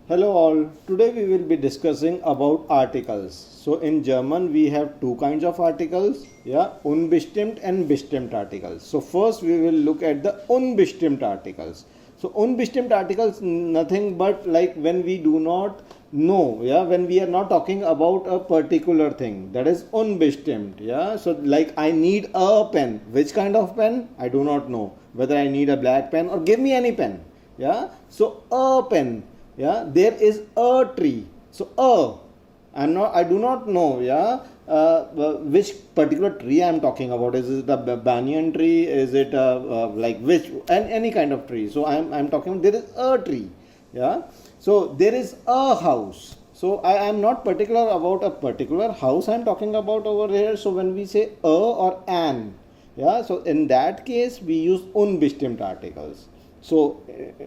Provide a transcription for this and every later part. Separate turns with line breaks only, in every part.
Hello all. Today we will be discussing about articles. So in German we have two kinds of articles, yeah, unbestimmt and bestimmt articles. So first we will look at the unbestimmt articles. So unbestimmt articles nothing but like when we do not know, yeah, when we are not talking about a particular thing, that is unbestimmt, yeah. So like I need a pen. Which kind of pen? I do not know. Whether I need a black pen or give me any pen, yeah. So a pen, yeah. There is a tree, so I do not know, yeah, which particular tree I am talking about. Is it a banyan tree? Is it like which, and any kind of tree? So I'm talking about there is a tree, yeah. So there is a house. So I am not particular about a particular house I am talking about over here. So when we say a or an, yeah, so in that case we use unbestimmt articles. So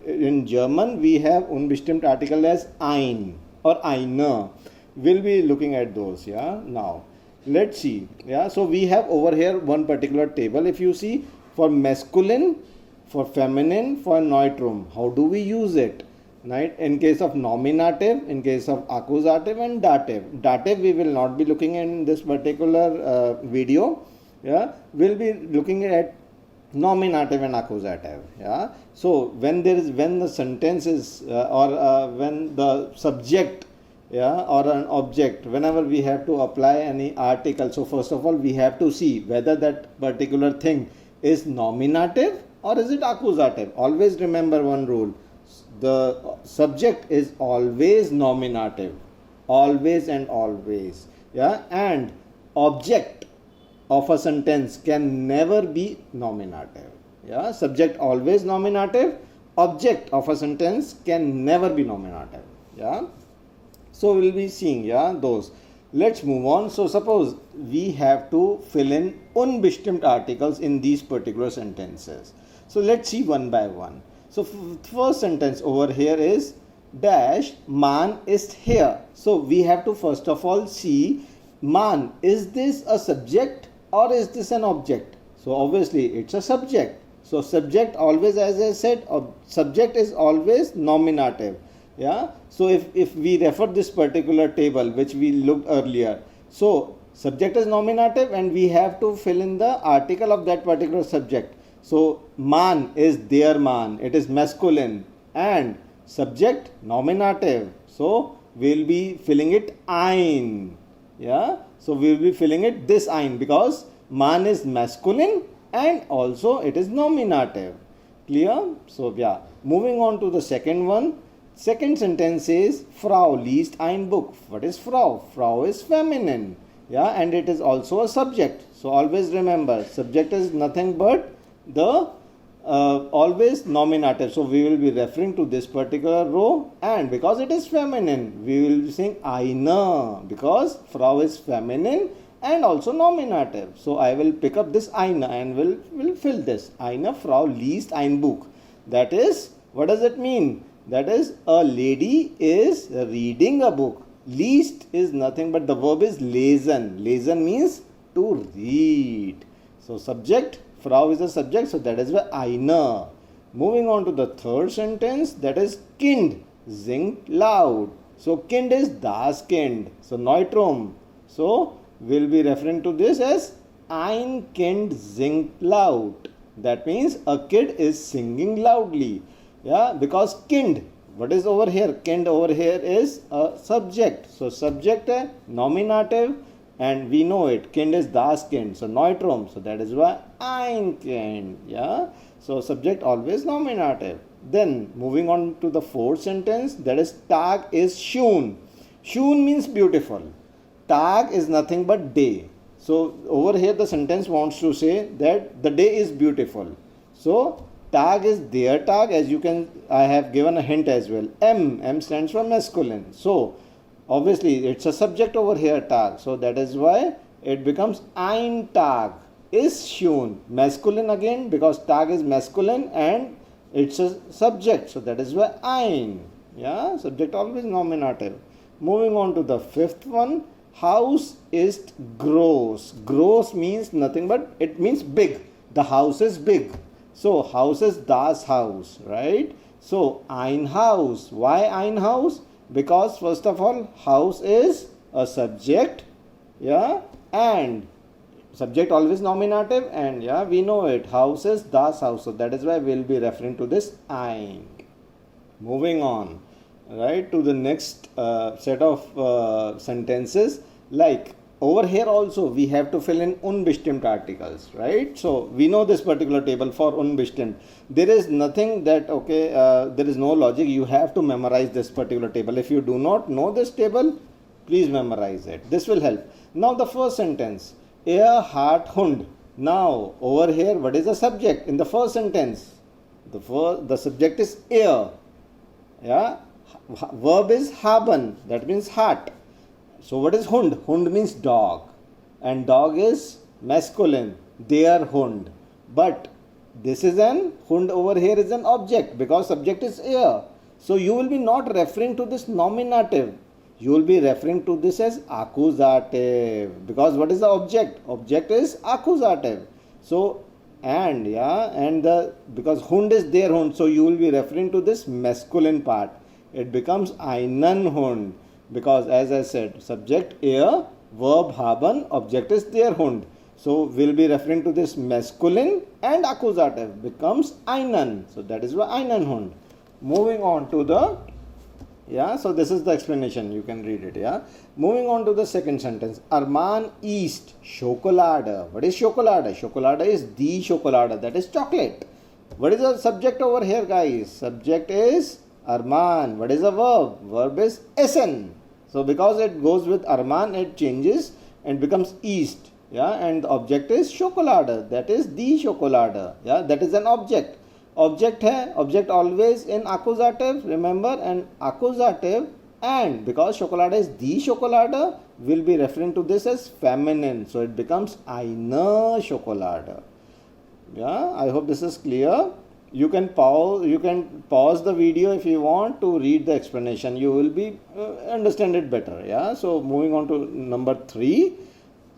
in German we have unbestimmt article as ein or eine. We'll be looking at those, yeah. Now let's see, yeah. So we have over here one particular table. If you see, for masculine, for feminine, for neutrum, how do we use it, right? In case of nominative, in case of accusative and dative. Dative we will not be looking in this particular video, yeah. We'll be looking at nominative and accusative, yeah. So when the sentence is or when the subject, yeah, or an object, whenever we have to apply any article, so first of all we have to see whether that particular thing is nominative or is it accusative. Always remember one rule: the subject is always nominative, always and always, yeah. And object of a sentence can never be nominative, yeah. Subject always nominative, object of a sentence can never be nominative, yeah. So we'll be seeing, yeah, those. Let's move on. So suppose we have to fill in unbestimmt articles in these particular sentences. So let's see one by one. So first sentence over here is dash man ist here. So we have to first of all see, man, is this a subject or is this an object? So obviously it's a subject. So subject always, as I said, subject is always nominative, yeah. So if we refer this particular table which we looked earlier, so subject is nominative and we have to fill in the article of that particular subject. So man is their man, it is masculine, and subject nominative, so we'll be filling it ein, yeah. So we will be filling it this ein because man is masculine and also it is nominative. Clear? So yeah, moving on to the second one. Second sentence is Frau liest ein Buch. What is Frau? Frau is feminine, yeah, and it is also a subject. So always remember, subject is nothing but the always nominative. So we will be referring to this particular row, and because it is feminine, we will be saying eine because Frau is feminine and also nominative. So I will pick up this eine and will fill this. Eine Frau liest ein Buch. That is, what does it mean? That is, a lady is reading a book. Liest is nothing but the verb is lesen. Lesen means to read. So subject, Frau is the subject, so that is why eine. Moving on to the third sentence, that is Kind singt laut. So Kind is das Kind, so neutrum. So we'll be referring to this as ein Kind singt laut. That means a kid is singing loudly, yeah, because Kind, what is over here? Kind over here is a subject. So subject nominative, and we know it. Kind is das Kind, so neutrum. So that is why ein Kind, yeah. So subject always nominative. Then moving on to the fourth sentence, that is Tag is schön. Schön means beautiful. Tag is nothing but day. So over here the sentence wants to say that the day is beautiful. So Tag is their Tag, as you can, I have given a hint as well. M stands for masculine. So obviously it's a subject over here, Tag. So that is why it becomes ein Tag is schön. Masculine again because Tag is masculine and it's a subject. So that is why ein, yeah, subject always nominative. Moving on to the fifth one, Haus ist groß. Groß means nothing but it means big. The house is big. So house is das Haus, right? So ein Haus. Why ein Haus? Because first of all, house is a subject, yeah, and subject always nominative, and yeah, we know it, house is das Haus, so that is why we'll be referring to this ein. Moving on, right, to the next set of sentences. Like over here also we have to fill in unbestimmt articles, right? So we know this particular table for unbestimmt. There is nothing that, okay, there is no logic, you have to memorize this particular table. If you do not know this table, please memorize it, this will help. Now the first sentence, er hat Hund. Now over here, what is the subject in the first sentence? The subject is er, yeah, verb is haben, that means hat. So what is Hund? Hund means dog, and dog is masculine, their Hund. But this is an Hund over here is an object, because subject is er. So you will be not referring to this nominative, you will be referring to this as accusative, because what is the object? Object is accusative. So and yeah, and the because Hund is their Hund, so you will be referring to this masculine part. It becomes einen Hund, because as I said, subject er, verb haben, object is their Hund. So we'll be referring to this masculine, and accusative becomes einen. So that is why einen Hund. Moving on to the, yeah, so this is the explanation, you can read it, yeah. Moving on to the second sentence, Arman isst Schokolade. What is Schokolade? Schokolade is die Schokolade, that is chocolate. What is the subject over here, guys? Subject is Arman. What is the verb? Verb is essen. So because it goes with Arman, it changes and becomes isst, yeah, and the object is Schokolade, that is die Schokolade, yeah, that is an object. Object hai, object always in accusative, remember, and accusative, and because Schokolade is die Schokolade, will be referring to this as feminine, so it becomes eine Schokolade. Yeah, I hope this is clear. You can pause the video if you want to read the explanation, you will be understand it better, yeah. So moving on to number 3,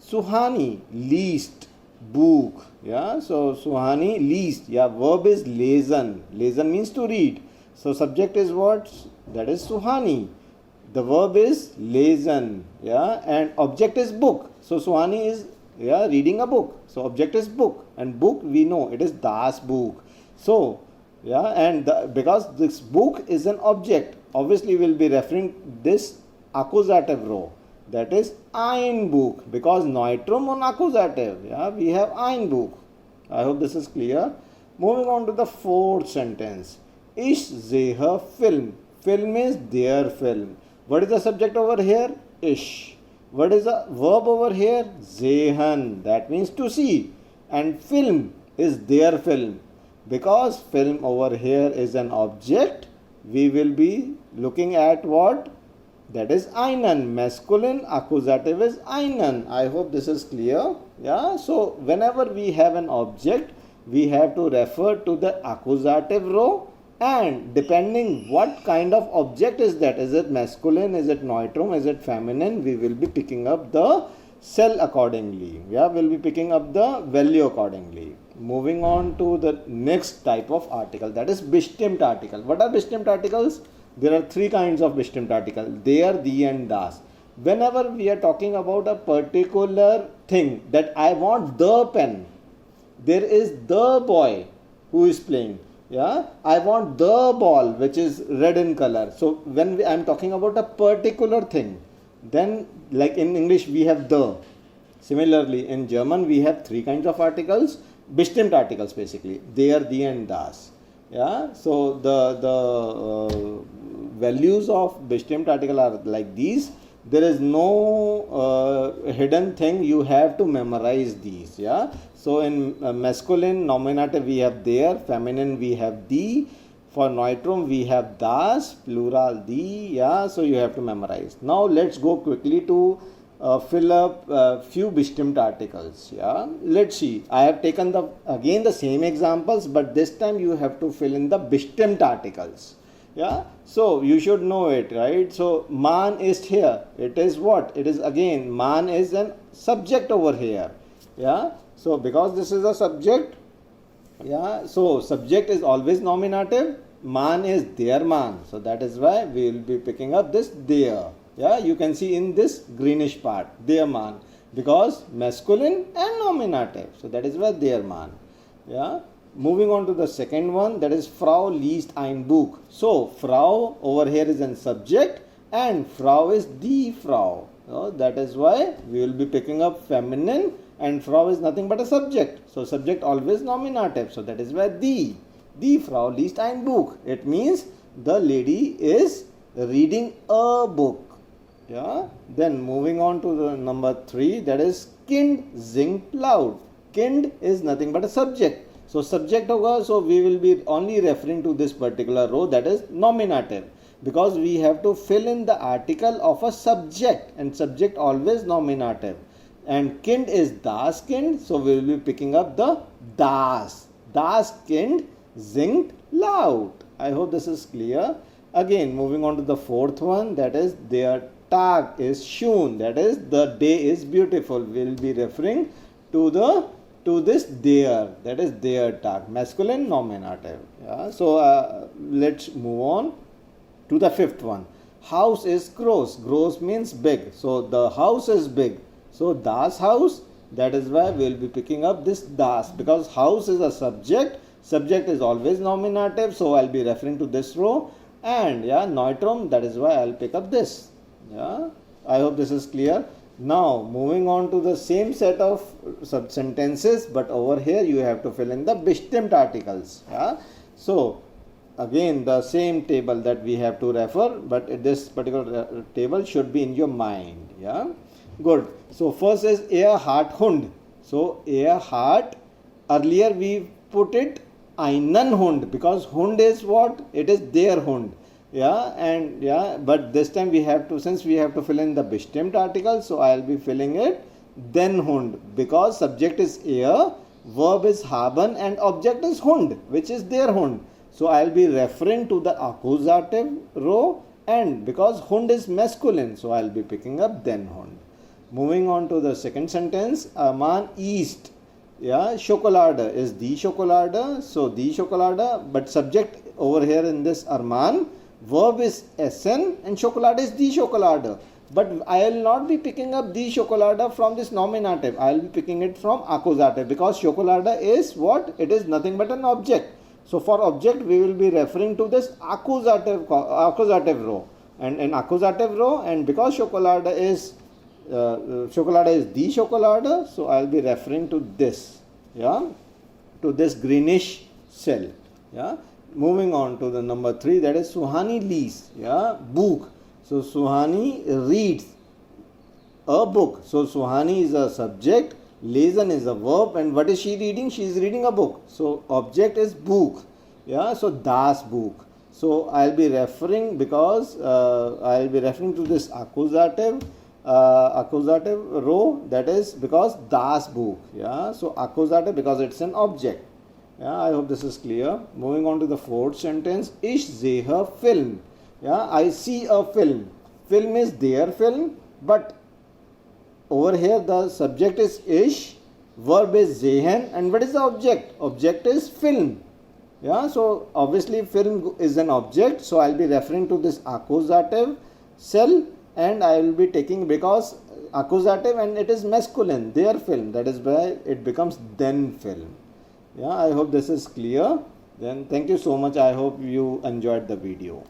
Suhani liest book, yeah. So Suhani liest, yeah, verb is lesen. Lesen means to read, so subject is what? That is Suhani, the verb is lesen, yeah, and object is book. So Suhani is, yeah, reading a book, so object is book, and book we know it is das Buch. So yeah, and because this book is an object, obviously we will be referring this accusative row, that is ein Buch, because neutrum on accusative, yeah, we have ein Buch. I hope this is clear. Moving on to the fourth sentence, ich sehe Film. Film is their film. What is the subject over here? Ich. What is the verb over here? Sehen, that means to see, and film is their film. Because film over here is an object, we will be looking at what? That is einen. Masculine accusative is einen. I hope this is clear. Yeah. So whenever we have an object, we have to refer to the accusative row, and depending what kind of object is that, is it masculine, is it neutrum, is it feminine, we will be picking up the cell accordingly. Yeah, we'll be picking up the value accordingly. Moving on to the next type of article, that is bestimmt article. What are bestimmt articles? There are 3 kinds of bestimmt article, der, die, and das. Whenever we are talking about a particular thing, that I want the pen, there is the boy who is playing, yeah, I want the ball which is red in color. So when I am talking about a particular thing, then like in English we have the. Similarly in German we have 3 kinds of articles, bestimmt articles basically, der, die, and das. Yeah, so the values of bestimmt article are like these. There is no hidden thing, you have to memorize these. Yeah, so in masculine nominative we have der, feminine we have die, for neutrum we have das, plural die. Yeah, so you have to memorize. Now let's go quickly to fill up few bestimmt articles. Yeah, let's see, I have taken again the same examples, but this time you have to fill in the bestimmt articles. Yeah, so you should know it, right? So man ist here, it is what? It is again, man is an subject over here. Yeah, so because this is a subject, yeah, so subject is always nominative, man is their man. So that is why we will be picking up this their. Yeah, you can see in this greenish part, their man, because masculine and nominative. So that is why their man. Yeah. Moving on to the second one, that is Frau liest ein Buch. So Frau over here is an subject and Frau is die Frau. So that is why we will be picking up feminine, and Frau is nothing but a subject. So subject always nominative. So that is why die. Die Frau liest ein Buch. It means the lady is reading a book. Yeah. Then moving on to the number 3, that is Kind singt laut. Kind is nothing but a subject. So subject hoga, so we will be only referring to this particular row, that is nominative, because we have to fill in the article of a subject, and subject always nominative. And Kind is das Kind, so we will be picking up the das. Das Kind singt laut. I hope this is clear. Again, moving on to the fourth one, that is their Tag is schön, that is the day is beautiful. We will be referring to this their, that is their Tag, masculine nominative. Yeah. So let's move on to the fifth one. House is groß. Groß means big. So the house is big. So das Haus, that is why we will be picking up this das, because house is a subject. Subject is always nominative. So I'll be referring to this row. And yeah, Neutrum, that is why I'll pick up this. Yeah, I hope this is clear. Now moving on to the same set of sub sentences, but over here you have to fill in the bestimmt articles. Yeah. So again the same table that we have to refer, but this particular table should be in your mind. Yeah, good. So first is hat Hund. So hat, earlier we put it einen Hund, because Hund is what? It is their Hund. Yeah, and yeah, but this time we have to, since we have to fill in the bestimmt article, so I'll be filling it den Hund, because subject is verb is haben, and object is Hund, which is their Hund. So I'll be referring to the accusative row, and because Hund is masculine, so I'll be picking up den Hund. Moving on to the second sentence, a man isst, yeah, Schokolade is die Schokolade, so die Schokolade, but subject over here in this Arman, verb is essen, and Schokolade is die Schokolade. But I will not be picking up die Schokolade from this nominative. I will be picking it from accusative, because Schokolade is what? It is nothing but an object. So for object we will be referring to this accusative row, and in accusative row, and because Schokolade is die Schokolade, so I will be referring to this, yeah, to this greenish cell. Yeah. Moving on to the number 3, that is Suhani liest, yeah, Buch. So Suhani reads a book. So Suhani is a subject, lesen is a verb, and what is she reading? She is reading a book. So object is Buch. Yeah, so das Buch. So I'll be referring, because I'll be referring to this accusative row, that is because das Buch. Yeah, so accusative because it's an object. Yeah, I hope this is clear. Moving on to the fourth sentence, ich sehe Film. Yeah, I see a film. Film is their film, but over here the subject is ich, verb is sehen, and what is the object? Object is film. Yeah, so obviously film is an object, so I'll be referring to this accusative cell, and I will be taking, because accusative and it is masculine, their film, that is why it becomes den film. Yeah, I hope this is clear. Then thank you so much. I hope you enjoyed the video.